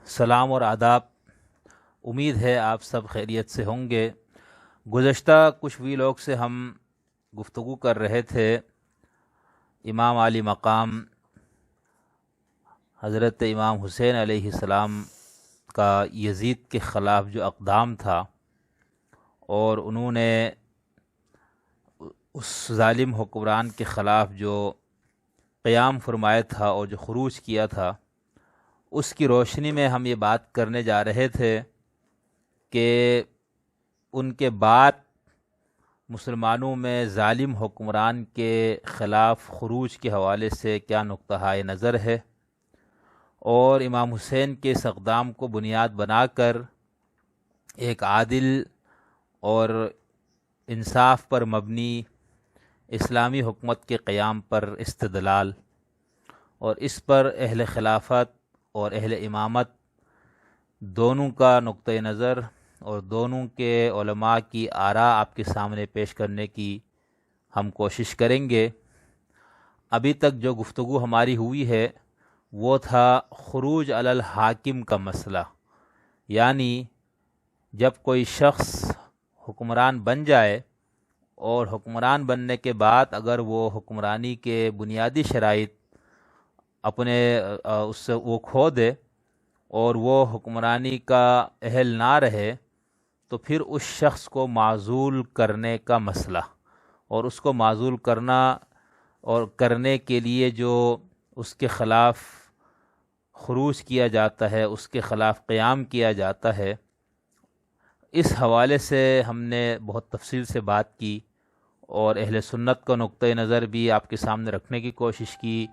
سلام اور آداب۔ امید ہے آپ سب خیریت سے ہوں گے۔ گزشتہ کچھ ویلاگ سے ہم گفتگو کر رہے تھے امام علی مقام حضرت امام حسین علیہ السلام کا یزید کے خلاف جو اقدام تھا، اور انہوں نے اس ظالم حکمران کے خلاف جو قیام فرمایا تھا اور جو خروج کیا تھا، اس کی روشنی میں ہم یہ بات کرنے جا رہے تھے کہ ان کے بعد مسلمانوں میں ظالم حکمران کے خلاف خروج کے حوالے سے کیا نقطہ نظر ہے، اور امام حسین کے اس اقدام کو بنیاد بنا کر ایک عادل اور انصاف پر مبنی اسلامی حکومت کے قیام پر استدلال، اور اس پر اہل خلافت اور اہل امامت دونوں کا نقطہ نظر اور دونوں کے علماء کی آراء آپ کے سامنے پیش کرنے کی ہم کوشش کریں گے۔ ابھی تک جو گفتگو ہماری ہوئی ہے وہ تھا خروج علی الحاکم کا مسئلہ، یعنی جب کوئی شخص حکمران بن جائے اور حکمران بننے کے بعد اگر وہ حکمرانی کے بنیادی شرائط اپنے اس سے وہ کھو دے اور وہ حکمرانی کا اہل نہ رہے، تو پھر اس شخص کو معزول کرنے کا مسئلہ، اور اس کو معزول کرنا اور کرنے کے لیے جو اس کے خلاف خروج کیا جاتا ہے، اس کے خلاف قیام کیا جاتا ہے، اس حوالے سے ہم نے بہت تفصیل سے بات کی اور اہل سنت کا نقطہ نظر بھی آپ کے سامنے رکھنے کی کوشش کی،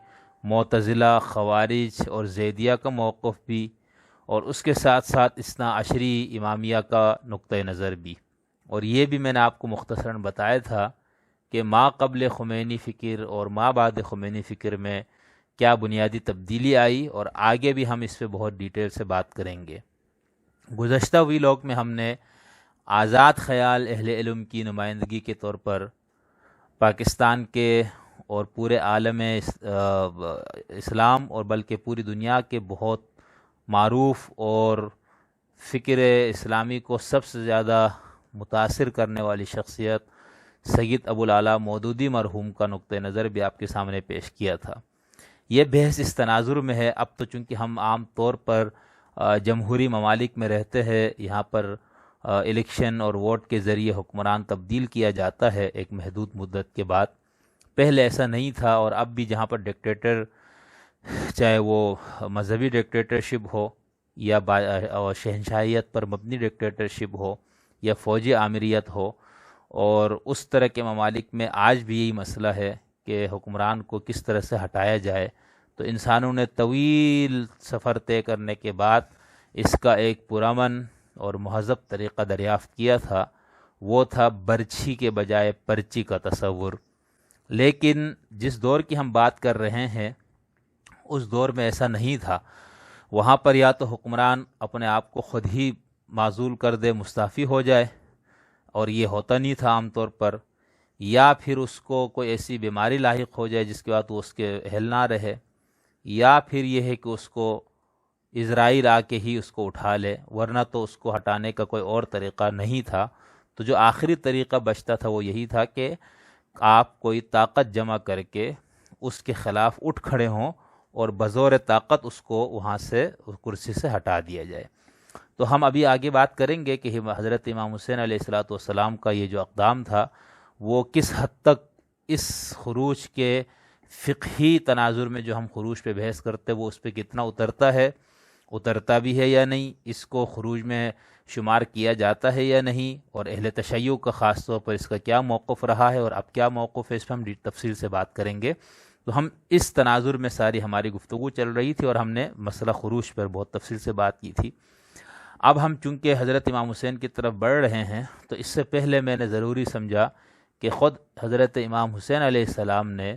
معتزلہ، خوارج اور زیدیہ کا موقف بھی، اور اس کے ساتھ ساتھ اثنا عشری امامیہ کا نقطہ نظر بھی۔ اور یہ بھی میں نے آپ کو مختصراً بتایا تھا کہ ما قبل خمینی فکر اور ما بعد خمینی فکر میں کیا بنیادی تبدیلی آئی، اور آگے بھی ہم اس پہ بہت ڈیٹیل سے بات کریں گے۔ گزشتہ ویلاگ میں ہم نے آزاد خیال اہل علم کی نمائندگی کے طور پر پاکستان کے اور پورے عالم اسلام اور بلکہ پوری دنیا کے بہت معروف اور فکر اسلامی کو سب سے زیادہ متاثر کرنے والی شخصیت سید ابو العلا مودودی مرحوم کا نقطہ نظر بھی آپ کے سامنے پیش کیا تھا۔ یہ بحث اس تناظر میں ہے، اب تو چونکہ ہم عام طور پر جمہوری ممالک میں رہتے ہیں، یہاں پر الیکشن اور ووٹ کے ذریعے حکمران تبدیل کیا جاتا ہے ایک محدود مدت کے بعد۔ پہلے ایسا نہیں تھا، اور اب بھی جہاں پر ڈکٹیٹر، چاہے وہ مذہبی ڈکٹیٹرشپ ہو یا شہنشاہیت پر مبنی ڈکٹیٹرشپ ہو یا فوجی آمریت ہو، اور اس طرح کے ممالک میں آج بھی یہی مسئلہ ہے کہ حکمران کو کس طرح سے ہٹایا جائے، تو انسانوں نے طویل سفر طے کرنے کے بعد اس کا ایک پرامن اور مہذب طریقہ دریافت کیا تھا، وہ تھا برچھی کے بجائے پرچی کا تصور۔ لیکن جس دور کی ہم بات کر رہے ہیں اس دور میں ایسا نہیں تھا، وہاں پر یا تو حکمران اپنے آپ کو خود ہی معزول کر دے، مستعفی ہو جائے، اور یہ ہوتا نہیں تھا عام طور پر، یا پھر اس کو کوئی ایسی بیماری لاحق ہو جائے جس کے بعد وہ اس کے اہل نہ رہے، یا پھر یہ ہے کہ اس کو اسرائیل آ کے ہی اس کو اٹھا لے، ورنہ تو اس کو ہٹانے کا کوئی اور طریقہ نہیں تھا۔ تو جو آخری طریقہ بچتا تھا وہ یہی تھا کہ آپ کوئی طاقت جمع کر کے اس کے خلاف اٹھ کھڑے ہوں اور بزور طاقت اس کو وہاں سے کرسی سے ہٹا دیا جائے۔ تو ہم ابھی آگے بات کریں گے کہ حضرت امام حسین علیہ الصلوۃ والسلام کا یہ جو اقدام تھا وہ کس حد تک اس خروج کے فقہی تناظر میں جو ہم خروج پہ بحث کرتے وہ اس پہ کتنا اترتا بھی ہے یا نہیں، اس کو خروج میں شمار کیا جاتا ہے یا نہیں، اور اہل تشیع کا خاص طور پر اس کا کیا موقف رہا ہے اور اب کیا موقف ہے، اس پہ ہم تفصیل سے بات کریں گے۔ تو ہم اس تناظر میں ساری ہماری گفتگو چل رہی تھی اور ہم نے مسئلہ خروج پر بہت تفصیل سے بات کی تھی۔ اب ہم چونکہ حضرت امام حسین کی طرف بڑھ رہے ہیں تو اس سے پہلے میں نے ضروری سمجھا کہ خود حضرت امام حسین علیہ السلام نے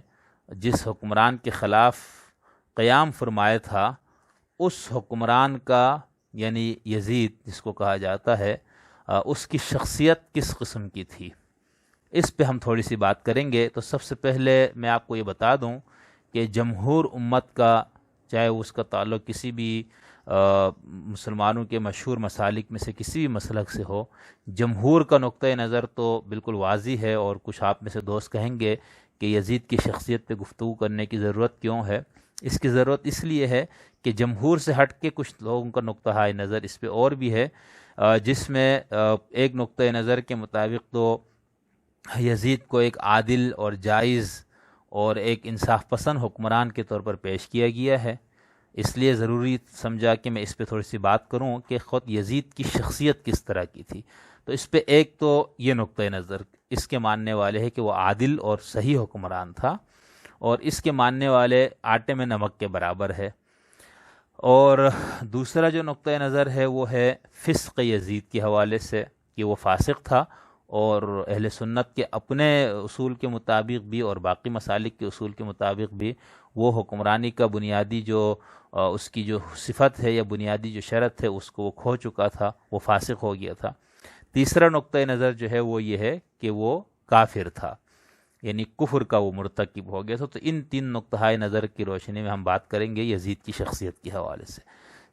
جس حکمران کے خلاف قیام فرمایا تھا، اس حکمران کا یعنی یزید جس کو کہا جاتا ہے، اس کی شخصیت کس قسم کی تھی، اس پہ ہم تھوڑی سی بات کریں گے۔ تو سب سے پہلے میں آپ کو یہ بتا دوں کہ جمہور امت کا چاہے اس کا تعلق کسی بھی مسلمانوں کے مشہور مسالک میں سے کسی بھی مسلک سے ہو، جمہور کا نقطہ نظر تو بالکل واضح ہے، اور کچھ آپ میں سے دوست کہیں گے کہ یزید کی شخصیت پہ گفتگو کرنے کی ضرورت کیوں ہے؟ اس کی ضرورت اس لیے ہے کہ جمہور سے ہٹ کے کچھ لوگوں کا نقطہ نظر اس پہ اور بھی ہے، جس میں ایک نقطہ نظر کے مطابق تو یزید کو ایک عادل اور جائز اور ایک انصاف پسند حکمران کے طور پر پیش کیا گیا ہے۔ اس لیے ضروری سمجھا کہ میں اس پہ تھوڑی سی بات کروں کہ خود یزید کی شخصیت کس طرح کی تھی۔ تو اس پہ ایک تو یہ نقطہ نظر اس کے ماننے والے ہے کہ وہ عادل اور صحیح حکمران تھا، اور اس کے ماننے والے آٹے میں نمک کے برابر ہے۔ اور دوسرا جو نقطہ نظر ہے وہ ہے فسق یزید کے حوالے سے، کہ وہ فاسق تھا، اور اہل سنت کے اپنے اصول کے مطابق بھی اور باقی مسالک کے اصول کے مطابق بھی وہ حکمرانی کا بنیادی جو اس کی جو صفت ہے یا بنیادی جو شرط ہے اس کو وہ کھو چکا تھا، وہ فاسق ہو گیا تھا۔ تیسرا نقطہ نظر جو ہے وہ یہ ہے کہ وہ کافر تھا، یعنی کفر کا وہ مرتکب ہو گیا تھا۔ تو ان تین نقطہ نظر کی روشنی میں ہم بات کریں گے یزید کی شخصیت کے حوالے سے۔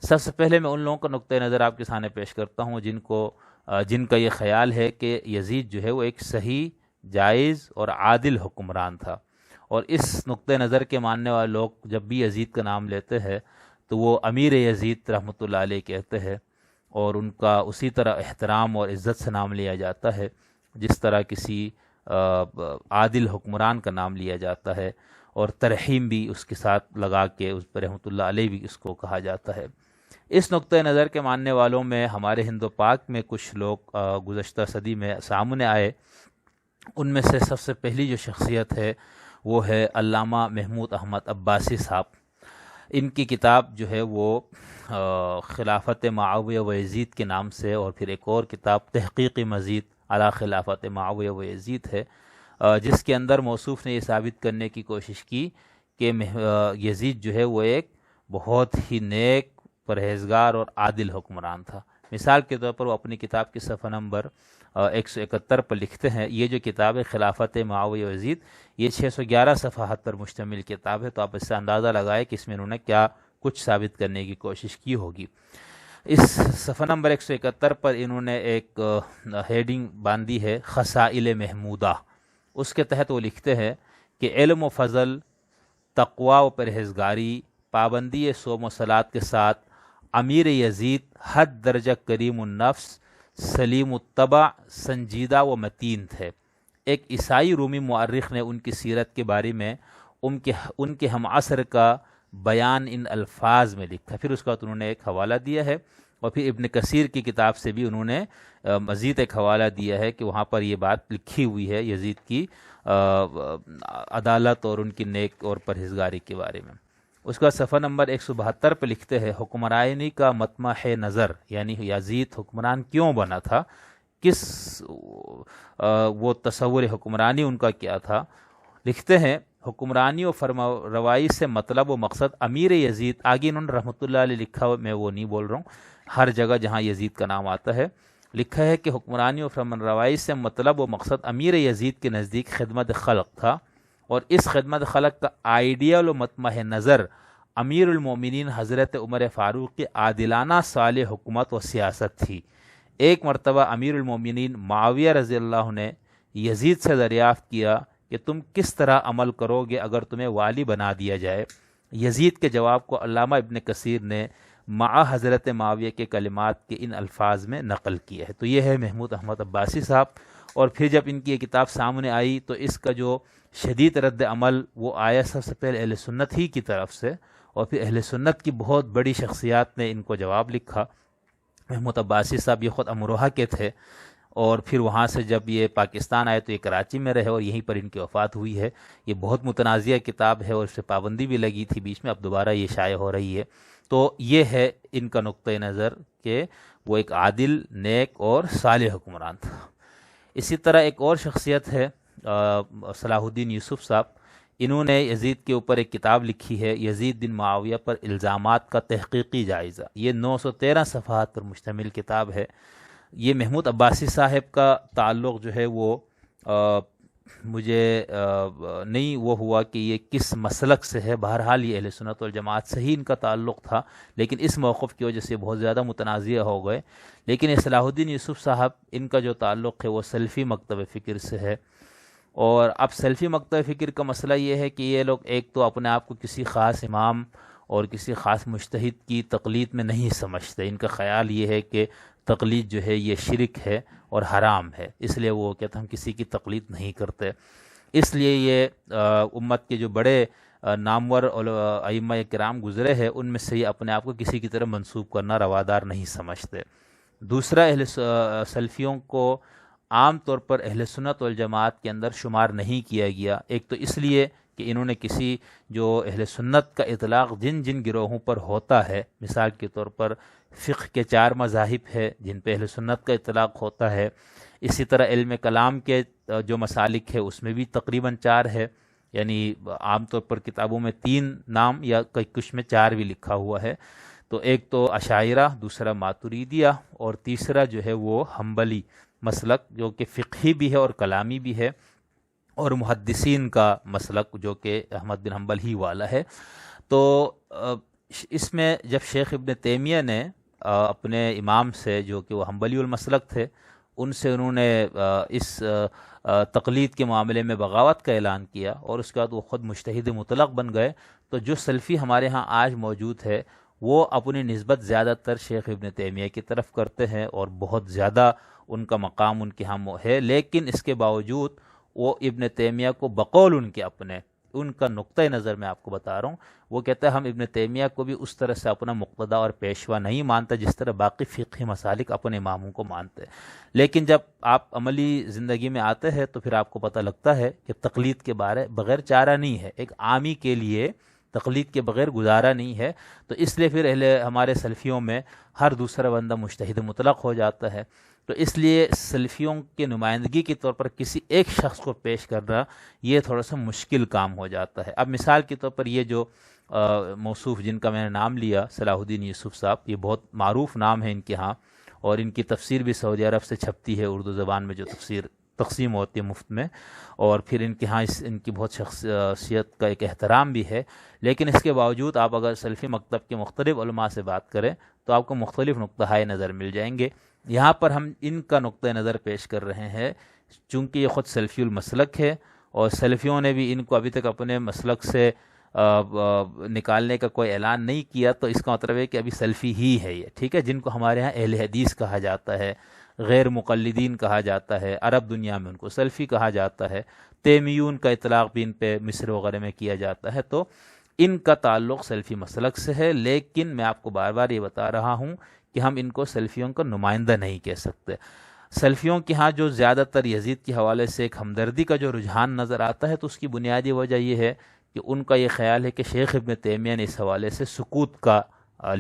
سب سے پہلے میں ان لوگوں کا نقطہ نظر آپ کے سامنے پیش کرتا ہوں جن کا یہ خیال ہے کہ یزید جو ہے وہ ایک صحیح، جائز اور عادل حکمران تھا، اور اس نقطہ نظر کے ماننے والے لوگ جب بھی یزید کا نام لیتے ہیں تو وہ امیر یزید رحمۃ اللہ علیہ کہتے ہیں، اور ان کا اسی طرح احترام اور عزت سے نام لیا جاتا ہے جس طرح کسی عادل حکمران کا نام لیا جاتا ہے، اور ترحیم بھی اس کے ساتھ لگا کے اس پر رحمۃ اللہ علیہ بھی اس کو کہا جاتا ہے۔ اس نقطہ نظر کے ماننے والوں میں ہمارے ہند و پاک میں کچھ لوگ گزشتہ صدی میں سامنے آئے۔ ان میں سے سب سے پہلی جو شخصیت ہے وہ ہے علامہ محمود احمد عباسی صاحب۔ ان کی کتاب جو ہے وہ خلافت معاویہ و یزید کے نام سے، اور پھر ایک اور کتاب تحقیق مزید علی خلافت معاویہ و یزید ہے، جس کے اندر موصوف نے یہ ثابت کرنے کی کوشش کی کہ یزید جو ہے وہ ایک بہت ہی نیک، پرہیزگار اور عادل حکمران تھا۔ مثال کے طور پر وہ اپنی کتاب کے صفحہ نمبر 171 پر لکھتے ہیں، یہ جو کتاب ہے خلافت معاویہ و یزید، یہ 611 صفحات پر مشتمل کتاب ہے، تو آپ اس سے اندازہ لگائیں کہ اس میں انہوں نے کیا کچھ ثابت کرنے کی کوشش کی ہوگی۔ اس صفحہ نمبر 171 پر انہوں نے ایک ہیڈنگ باندھی ہے خصائل محمودہ۔ اس کے تحت وہ لکھتے ہیں کہ علم و فضل، تقوی و پرہیزگاری، پابندی صوم و صلات کے ساتھ امیر یزید حد درجہ کریم النفس، سلیم الطبع، سنجیدہ و متین تھے۔ ایک عیسائی رومی مورخ نے ان کی سیرت کے بارے میں ان کے ہم عصر کا بیان ان الفاظ میں لکھا۔ پھر اس کا انہوں نے ایک حوالہ دیا ہے، اور پھر ابن کثیر کی کتاب سے بھی انہوں نے مزید ایک حوالہ دیا ہے کہ وہاں پر یہ بات لکھی ہوئی ہے یزید کی عدالت اور ان کی نیک اور پرہیزگاری کے بارے میں۔ اس کا صفحہ نمبر 172 پہ لکھتے ہیں حکمرانی کا مطمح نظر، یعنی یزید حکمران کیوں بنا تھا، کس وہ تصور حکمرانی ان کا کیا تھا۔ لکھتے ہیں حکمرانی و فرما روائی سے مطلب و مقصد امیر یزید، آگے انہوں نے رحمۃ اللہ علیہ لکھا ہوا، میں وہ نہیں بول رہا ہوں، ہر جگہ جہاں یزید کا نام آتا ہے لکھا ہے کہ حکمرانی و فرما روائی سے مطلب و مقصد امیر یزید کے نزدیک خدمت خلق تھا، اور اس خدمت خلق کا آئیڈیل و مطمح نظر امیر المومنین حضرت عمر فاروق کی عادلانہ صالح حکومت و سیاست تھی۔ ایک مرتبہ امیر المومنین معاویہ رضی اللہ نے یزید سے دریافت کیا کہ تم کس طرح عمل کرو گے اگر تمہیں والی بنا دیا جائے۔ یزید کے جواب کو علامہ ابن کثیر نے مع حضرت معاویہ کے کلمات کے ان الفاظ میں نقل کیا ہے۔ تو یہ ہے محمود احمد عباسی صاحب، اور پھر جب ان کی یہ کتاب سامنے آئی تو اس کا جو شدید رد عمل وہ آیا سب سے پہلے اہل سنت ہی کی طرف سے، اور پھر اہل سنت کی بہت بڑی شخصیات نے ان کو جواب لکھا۔ محمود عباسی صاحب یہ خود امروہہ کے تھے، اور پھر وہاں سے جب یہ پاکستان آئے تو یہ کراچی میں رہے، اور یہیں پر ان کی وفات ہوئی ہے۔ یہ بہت متنازعہ کتاب ہے، اور اس سے پابندی بھی لگی تھی بیچ میں، اب دوبارہ یہ شائع ہو رہی ہے۔ تو یہ ہے ان کا نقطہ نظر کہ وہ ایک عادل، نیک اور صالح حکمران تھا۔ اسی طرح ایک اور شخصیت ہے صلاح الدین یوسف صاحب، انہوں نے یزید کے اوپر ایک کتاب لکھی ہے یزید بن معاویہ پر الزامات کا تحقیقی جائزہ۔ یہ 913 صفحات پر مشتمل کتاب ہے۔ یہ محمود عباسی صاحب کا تعلق جو ہے وہ مجھے نہیں وہ ہوا کہ یہ کس مسلک سے ہے. بہرحال یہ اہل سنت والجماعت سے ہی ان کا تعلق تھا، لیکن اس موقف کی وجہ سے بہت زیادہ متنازع ہو گئے. لیکن صلاح الدین یوسف صاحب ان کا جو تعلق ہے وہ سلفی مکتب فکر سے ہے. اور اب سلفی مکتب فکر کا مسئلہ یہ ہے کہ یہ لوگ ایک تو اپنے آپ کو کسی خاص امام اور کسی خاص مجتہد کی تقلید میں نہیں سمجھتے. ان کا خیال یہ ہے کہ تقلید جو ہے یہ شرک ہے اور حرام ہے، اس لیے وہ کہتے ہیں ہم کسی کی تقلید نہیں کرتے. اس لیے یہ امت کے جو بڑے نامور ائمہ کرام گزرے ہیں ان میں سے یہ اپنے آپ کو کسی کی طرح منسوب کرنا روادار نہیں سمجھتے. دوسرا، سلفیوں کو عام طور پر اہل سنت والجماعت کے اندر شمار نہیں کیا گیا. ایک تو اس لیے کہ انہوں نے کسی جو اہل سنت کا اطلاق جن جن گروہوں پر ہوتا ہے، مثال کے طور پر فقہ کے 4 مذاہب ہے جن پہ اہل سنت کا اطلاق ہوتا ہے، اسی طرح علم کلام کے جو مسالک ہے اس میں بھی تقریباً 4 ہے، یعنی عام طور پر کتابوں میں 3 نام یا کچھ میں 4 بھی لکھا ہوا ہے. تو ایک تو اشاعرہ، دوسرا ماتریدیہ، اور تیسرا جو ہے وہ حنبلی مسلک جو کہ فقہی بھی ہے اور کلامی بھی ہے، اور محدثین کا مسلک جو کہ احمد بن حنبل ہی والا ہے. تو اس میں جب شیخ ابن تیمیہ نے اپنے امام سے جو کہ وہ حنبلی المسلک تھے ان سے انہوں نے اس تقلید کے معاملے میں بغاوت کا اعلان کیا، اور اس کے بعد وہ خود مجتہد مطلق بن گئے. تو جو سلفی ہمارے ہاں آج موجود ہے وہ اپنی نسبت زیادہ تر شیخ ابن تیمیہ کی طرف کرتے ہیں اور بہت زیادہ ان کا مقام ان کے ہاں ہے. لیکن اس کے باوجود وہ ابن تیمیہ کو بقول ان کے اپنے، ان کا نقطہ نظر میں آپ کو بتا رہا ہوں، وہ کہتا ہے ہم ابن تیمیہ کو بھی اس طرح سے اپنا مقتدی اور پیشوا نہیں مانتا جس طرح باقی فقہی مسالک اپنے اماموں کو مانتے. لیکن جب آپ عملی زندگی میں آتے ہیں تو پھر آپ کو پتہ لگتا ہے کہ تقلید کے بغیر چارہ نہیں ہے، ایک عامی کے لیے تقلید کے بغیر گزارا نہیں ہے. تو اس لیے پھر ہمارے سلفیوں میں ہر دوسرا بندہ مجتہد مطلق ہو جاتا ہے. تو اس لیے سلفیوں کے نمائندگی کے طور پر کسی ایک شخص کو پیش کرنا یہ تھوڑا سا مشکل کام ہو جاتا ہے. اب مثال کے طور پر یہ جو موصوف جن کا میں نے نام لیا صلاح الدین یوسف صاحب، یہ بہت معروف نام ہے ان کے ہاں، اور ان کی تفسیر بھی سعودی عرب سے چھپتی ہے اردو زبان میں، جو تفسیر تقسیم ہوتی ہے مفت میں، اور پھر ان کے ہاں ان کی بہت شخصیت کا ایک احترام بھی ہے. لیکن اس کے باوجود آپ اگر سلفی مکتب کے مختلف علماء سے بات کریں تو آپ کو مختلف نقطۂ نظر مل جائیں گے. یہاں پر ہم ان کا نقطۂ نظر پیش کر رہے ہیں چونکہ یہ خود سلفی المسلک ہے، اور سلفیوں نے بھی ان کو ابھی تک اپنے مسلک سے نکالنے کا کوئی اعلان نہیں کیا. تو اس کا مطلب ہے کہ ابھی سلفی ہی ہے یہ، ٹھیک ہے، جن کو ہمارے ہاں اہل حدیث کہا جاتا ہے، غیر مقلدین کہا جاتا ہے، عرب دنیا میں ان کو سلفی کہا جاتا ہے، تیمیون کا اطلاق بھی ان پہ مصر وغیرہ میں کیا جاتا ہے. تو ان کا تعلق سلفی مسلک سے ہے. لیکن میں آپ کو بار بار یہ بتا رہا ہوں کہ ہم ان کو سلفیوں کا نمائندہ نہیں کہہ سکتے. سلفیوں کے ہاں جو زیادہ تر یزید کے حوالے سے ایک ہمدردی کا جو رجحان نظر آتا ہے تو اس کی بنیادی وجہ یہ ہے کہ ان کا یہ خیال ہے کہ شیخ ابن تیمیہ نے اس حوالے سے سکوت کا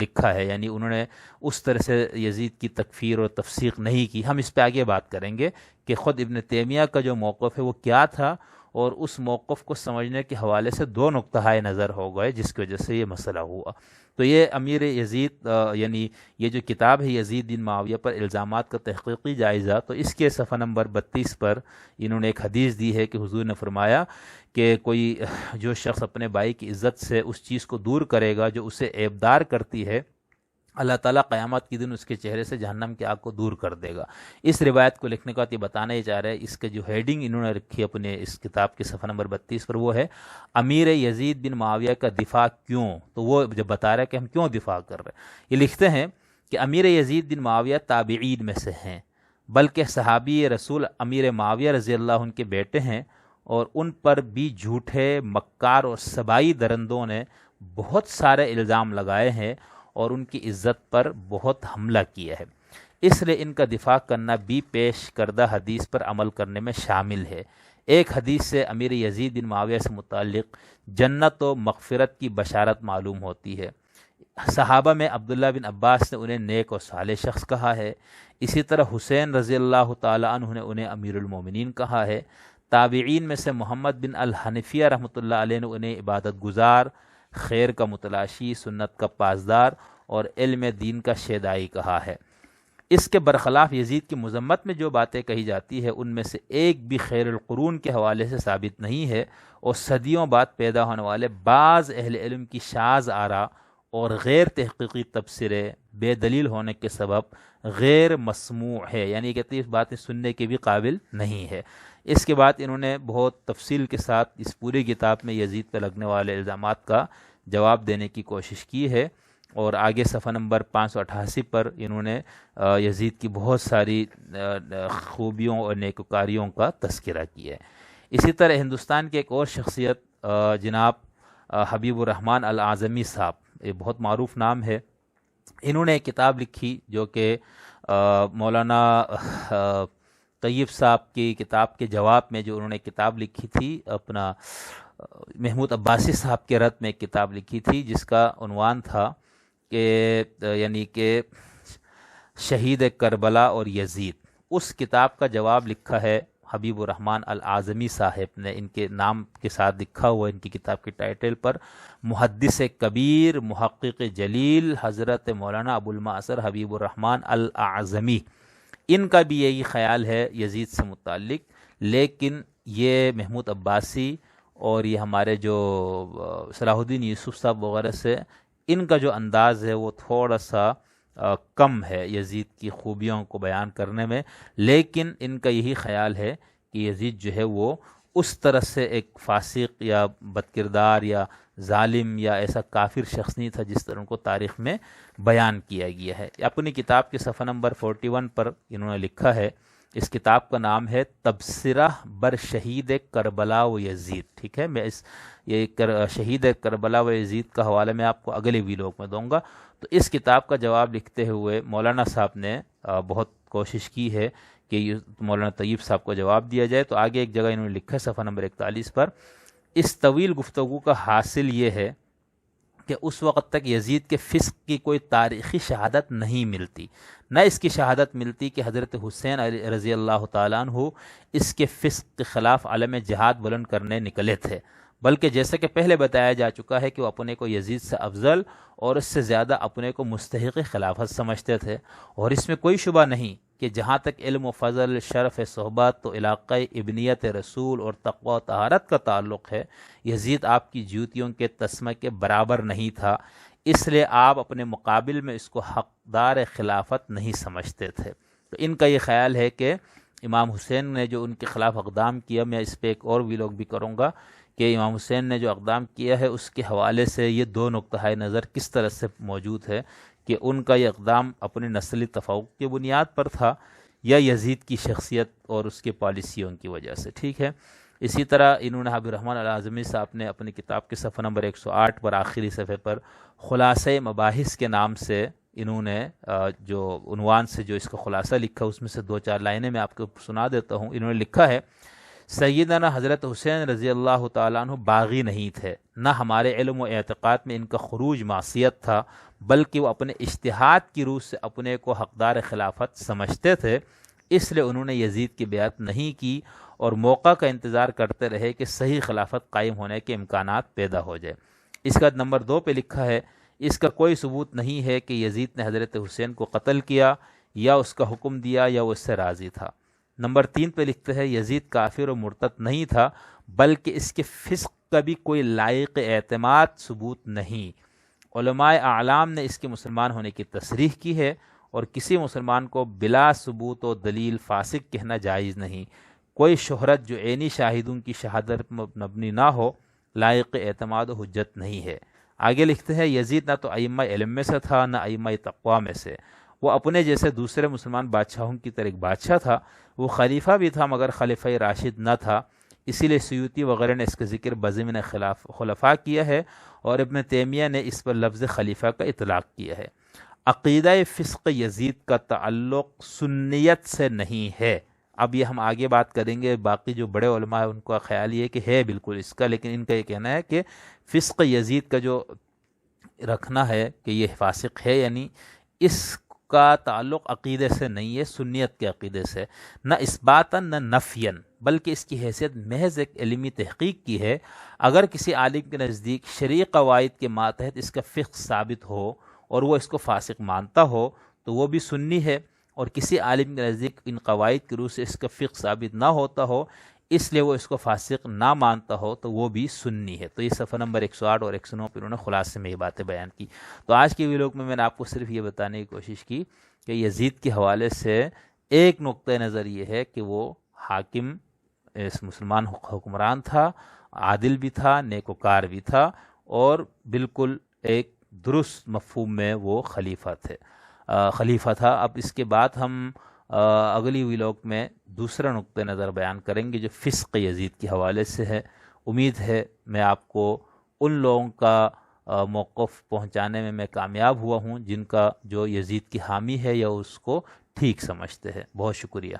لکھا ہے، یعنی انہوں نے اس طرح سے یزید کی تکفیر اور تفسیق نہیں کی. ہم اس پہ آگے بات کریں گے کہ خود ابن تیمیہ کا جو موقف ہے وہ کیا تھا، اور اس موقف کو سمجھنے کے حوالے سے 2 نقطۂ نظر ہو گئے جس کی وجہ سے یہ مسئلہ ہوا. تو یہ امیر یزید یعنی یہ جو کتاب ہے یزید بن معاویہ پر الزامات کا تحقیقی جائزہ، تو اس کے صفحہ نمبر 32 پر انہوں نے ایک حدیث دی ہے کہ حضور نے فرمایا کہ کوئی جو شخص اپنے بھائی کی عزت سے اس چیز کو دور کرے گا جو اسے عیبدار کرتی ہے، اللہ تعالیٰ قیامت کے دن اس کے چہرے سے جہنم کی آگ کو دور کر دے گا. اس روایت کو لکھنے کا یہ بتانا ہی چاہ رہا ہے، اس کے جو ہیڈنگ انہوں نے رکھی اپنے اس کتاب کے صفحہ نمبر 32 پر، وہ ہے امیر یزید بن معاویہ کا دفاع کیوں. تو وہ جب بتا رہا ہے کہ ہم کیوں دفاع کر رہے ہیں، یہ لکھتے ہیں کہ امیر یزید بن معاویہ تابعین میں سے ہیں، بلکہ صحابی رسول امیر معاویہ رضی اللہ عنہ کے بیٹے ہیں، اور ان پر بھی جھوٹے مکار اور سبائی درندوں نے بہت سارے الزام لگائے ہیں اور ان کی عزت پر بہت حملہ کیا ہے. اس لیے ان کا دفاع کرنا بھی پیش کردہ حدیث پر عمل کرنے میں شامل ہے. ایک حدیث سے امیر یزید بن معاویہ سے متعلق جنت و مغفرت کی بشارت معلوم ہوتی ہے. صحابہ میں عبداللہ بن عباس نے انہیں نیک و صالح شخص کہا ہے. اسی طرح حسین رضی اللہ تعالی عنہ نے انہیں امیر المومنین کہا ہے. تابعین میں سے محمد بن الحنفیہ رحمۃ اللہ علیہ نے انہیں عبادت گزار، خیر کا متلاشی، سنت کا پاسدار اور علم دین کا شیدائی کہا ہے. اس کے برخلاف یزید کی مذمت میں جو باتیں کہی جاتی ہے ان میں سے ایک بھی خیر القرون کے حوالے سے ثابت نہیں ہے، اور صدیوں بعد پیدا ہونے والے بعض اہل علم کی شاذ آراء اور غیر تحقیقی تبصرے بے دلیل ہونے کے سبب غیر مسموع ہے، یعنی کہتے ہیں اس باتیں سننے کے بھی قابل نہیں ہے۔ اس کے بعد انہوں نے بہت تفصیل کے ساتھ اس پوری کتاب میں یزید پہ لگنے والے الزامات کا جواب دینے کی کوشش کی ہے، اور آگے صفحہ نمبر 588 پر انہوں نے یزید کی بہت ساری خوبیوں اور نیکوکاریوں کا تذکرہ کیا ہے۔ اسی طرح ہندوستان کے ایک اور شخصیت جناب حبیب الرحمن الاعظمی صاحب، یہ بہت معروف نام ہے، انہوں نے ایک کتاب لکھی جو کہ مولانا طیب صاحب کی کتاب کے جواب میں جو انہوں نے کتاب لکھی تھی، اپنا محمود عباسی صاحب کے رد میں ایک کتاب لکھی تھی جس کا عنوان تھا کہ یعنی کہ شہید کربلا اور یزید۔ اس کتاب کا جواب لکھا ہے حبیب الرحمن الاعظمی صاحب نے، ان کے نام کے ساتھ لکھا ہوا ان کی کتاب کی ٹائٹل پر، محدث کبیر محقق جلیل حضرت مولانا ابو المعصر حبیب الرحمن الاعظمی۔ ان کا بھی یہی خیال ہے یزید سے متعلق، لیکن یہ محمود عباسی اور یہ ہمارے جو صلاح الدین یوسف صاحب وغیرہ سے ان کا جو انداز ہے وہ تھوڑا سا کم ہے یزید کی خوبیوں کو بیان کرنے میں، لیکن ان کا یہی خیال ہے کہ یزید جو ہے وہ اس طرح سے ایک فاسق یا بدکردار یا ظالم یا ایسا کافر شخص نہیں تھا جس طرح ان کو تاریخ میں بیان کیا گیا ہے۔ اپنی کتاب کے صفحہ نمبر 41 پر انہوں نے لکھا ہے، اس کتاب کا نام ہے تبصرہ بر شہید کربلا و یزید، ٹھیک ہے، میں یہ شہید کربلا و یزید کا حوالہ میں آپ کو اگلے ویلوگ میں دوں گا۔ تو اس کتاب کا جواب لکھتے ہوئے مولانا صاحب نے بہت کوشش کی ہے کہ مولانا طیب صاحب کو جواب دیا جائے، تو آگے ایک جگہ انہوں نے لکھا ہے صفحہ نمبر 41 پر، اس طویل گفتگو کا حاصل یہ ہے کہ اس وقت تک یزید کے فسق کی کوئی تاریخی شہادت نہیں ملتی، نہ اس کی شہادت ملتی کہ حضرت حسین رضی اللہ تعالیٰ عنہ اس کے فسق کے خلاف علم جہاد بلند کرنے نکلے تھے، بلکہ جیسا کہ پہلے بتایا جا چکا ہے کہ وہ اپنے کو یزید سے افضل اور اس سے زیادہ اپنے کو مستحق خلافت سمجھتے تھے، اور اس میں کوئی شبہ نہیں کہ جہاں تک علم و فضل، شرف صحبت تو علاقہ ابنیت رسول اور تقوی و طہارت کا تعلق ہے، یزید آپ کی جوتیوں کے تسمہ کے برابر نہیں تھا، اس لیے آپ اپنے مقابل میں اس کو حقدار خلافت نہیں سمجھتے تھے۔ تو ان کا یہ خیال ہے کہ امام حسین نے جو ان کے خلاف اقدام کیا، میں اس پہ ایک اور ویلوگ بھی کروں گا کہ امام حسین نے جو اقدام کیا ہے اس کے حوالے سے یہ دو نقطہ نظر کس طرح سے موجود ہے کہ ان کا یہ اقدام اپنی نسلی تفوق کی بنیاد پر تھا یا یزید کی شخصیت اور اس کے پالیسیوں کی وجہ سے، ٹھیک ہے۔ اسی طرح انہوں نے حبیب الرحمن الاعظمی صاحب نے اپنی کتاب کے صفحہ نمبر 108 پر آخری صفحے پر خلاصہ مباحث کے نام سے انہوں نے جو عنوان سے جو اس کا خلاصہ لکھا، اس میں سے 2-4 لائنیں میں آپ کو سنا دیتا ہوں۔ انہوں نے لکھا ہے، سیدنا حضرت حسین رضی اللہ تعالیٰ عنہ باغی نہیں تھے، نہ ہمارے علم و اعتقاد میں ان کا خروج معصیت تھا، بلکہ وہ اپنے اجتہاد کی روح سے اپنے کو حقدار خلافت سمجھتے تھے، اس لیے انہوں نے یزید کی بیعت نہیں کی اور موقع کا انتظار کرتے رہے کہ صحیح خلافت قائم ہونے کے امکانات پیدا ہو جائے۔ اس کا نمبر 2 پہ لکھا ہے، اس کا کوئی ثبوت نہیں ہے کہ یزید نے حضرت حسین کو قتل کیا یا اس کا حکم دیا یا وہ اس سے راضی تھا۔ نمبر 3 پہ لکھتے ہیں، یزید کافر و مرتد نہیں تھا، بلکہ اس کے فسق کا بھی کوئی لائق اعتماد ثبوت نہیں۔ علماء اعلام نے اس کے مسلمان ہونے کی تصریح کی ہے، اور کسی مسلمان کو بلا ثبوت و دلیل فاسق کہنا جائز نہیں۔ کوئی شہرت جو عینی شاہدوں کی شہادت مبنی نہ ہو لائق اعتماد و حجت نہیں ہے۔ آگے لکھتے ہیں، یزید نہ تو ائمہ علم میں سے تھا نہ ائمہ تقویٰ میں سے، وہ اپنے جیسے دوسرے مسلمان بادشاہوں کی طرح ایک بادشاہ تھا، وہ خلیفہ بھی تھا مگر خلیفہ راشد نہ تھا، اسی لیے سیوطی وغیرہ نے اس کا ذکر بضمن خلفاء کیا ہے، اور ابن تیمیہ نے اس پر لفظ خلیفہ کا اطلاق کیا ہے۔ عقیدہ فسق یزید کا تعلق سنیت سے نہیں ہے۔ اب یہ ہم آگے بات کریں گے، باقی جو بڑے علماء ہیں ان کا خیال یہ ہے کہ ہے بالکل اس کا، لیکن ان کا یہ کہنا ہے کہ فسق یزید کا جو رکھنا ہے کہ یہ فاسق ہے، یعنی اس کا تعلق عقیدے سے نہیں ہے، سنیت کے عقیدے سے، نہ اثباتاً نہ نفیاً، بلکہ اس کی حیثیت محض ایک علمی تحقیق کی ہے۔ اگر کسی عالم کے نزدیک شرعی قواعد کے ماتحت اس کا فسق ثابت ہو اور وہ اس کو فاسق مانتا ہو تو وہ بھی سنی ہے، اور کسی عالم کے نزدیک ان قواعد کی روح سے اس کا فقہ ثابت نہ ہوتا ہو، اس لیے وہ اس کو فاسق نہ مانتا ہو، تو وہ بھی سنی ہے۔ تو یہ صفحہ نمبر 108 اور 109 پہ انہوں نے خلاصے میں یہ باتیں بیان کی۔ تو آج کے ویلوگ میں نے آپ کو صرف یہ بتانے کی کوشش کی کہ یزید کے حوالے سے ایک نقطہ نظر یہ ہے کہ وہ حاکم، اس مسلمان حکمران تھا، عادل بھی تھا، نیکوکار بھی تھا، اور بالکل ایک درست مفہوم میں وہ خلیفہ تھا۔ اب اس کے بعد ہم اگلی ویلوگ میں دوسرا نقطہ نظر بیان کریں گے جو فسق یزید کے حوالے سے ہے۔ امید ہے میں آپ کو ان لوگوں کا موقف پہنچانے میں میں کامیاب ہوا ہوں جن کا جو یزید کی حامی ہے یا اس کو ٹھیک سمجھتے ہیں۔ بہت شکریہ۔